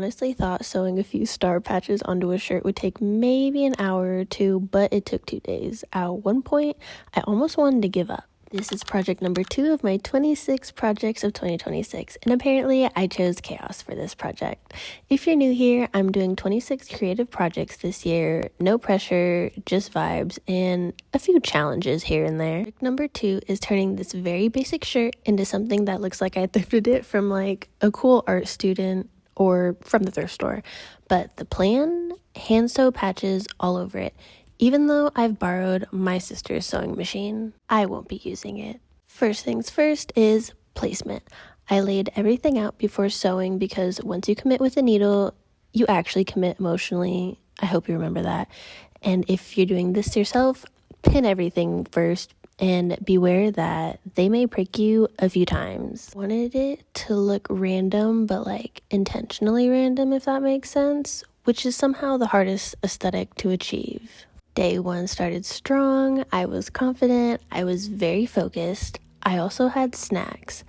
honestly thought sewing a few star patches onto a shirt would take maybe an hour or two, but it took 2 days. At one point, I almost wanted to give up. This is project number 2 of my 26 projects of 2026, and apparently I chose chaos for this project. If you're new here, I'm doing 26 creative projects this year, no pressure, just vibes, and a few challenges here and there. Project number 2 is turning this very basic shirt into something that looks like I thrifted it from like a cool art student or from the thrift store. But the plan, hand sew patches all over it. Even though I've borrowed my sister's sewing machine, I won't be using it. First things first is placement. I laid everything out before sewing because once you commit with a needle, you actually commit emotionally. I hope you remember that. And if you're doing this yourself, pin everything first and beware that they may prick you a few times. Wanted it to look random, but like intentionally random, if that makes sense, which is somehow the hardest aesthetic to achieve. Day 1 started strong, I was confident, I was very focused, I also had snacks,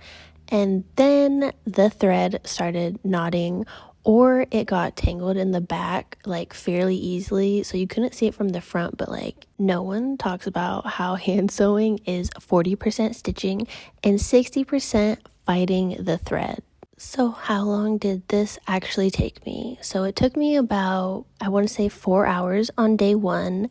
and then the thread started knotting, or it got tangled in the back like fairly easily, so you couldn't see it from the front, but like no one talks about how hand sewing is 40% stitching and 60% fighting the thread. So how long did this actually take me? So it took me about, I want to say 4 hours on day 1,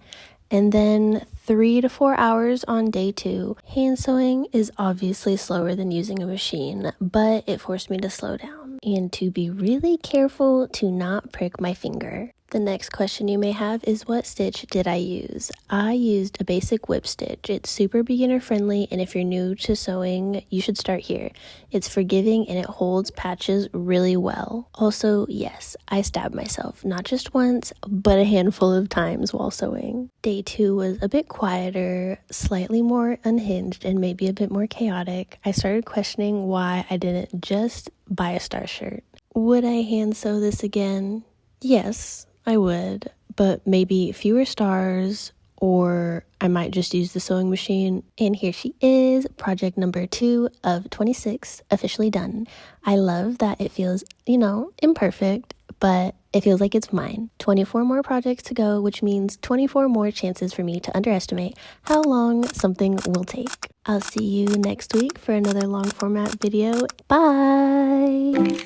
and then 3 to 4 hours on day 2. Hand sewing is obviously slower than using a machine, but it forced me to slow down and to be really careful to not prick my finger. The next question you may have is, what stitch did I use? I used a basic whip stitch. It's super beginner friendly, and if you're new to sewing, you should start here. It's forgiving and it holds patches really well. Also, yes, I stabbed myself, not just once, but a handful of times while sewing. Day 2 was a bit quieter, slightly more unhinged, and maybe a bit more chaotic. I started questioning why I didn't just buy a star shirt. Would I hand sew this again? Yes, I would, but maybe fewer stars, or I might just use the sewing machine. And here she is, project number 2 of 26, officially done. I love that it feels, imperfect, but it feels like it's mine. 24 more projects to go, which means 24 more chances for me to underestimate how long something will take. I'll see you next week for another long format video. Bye!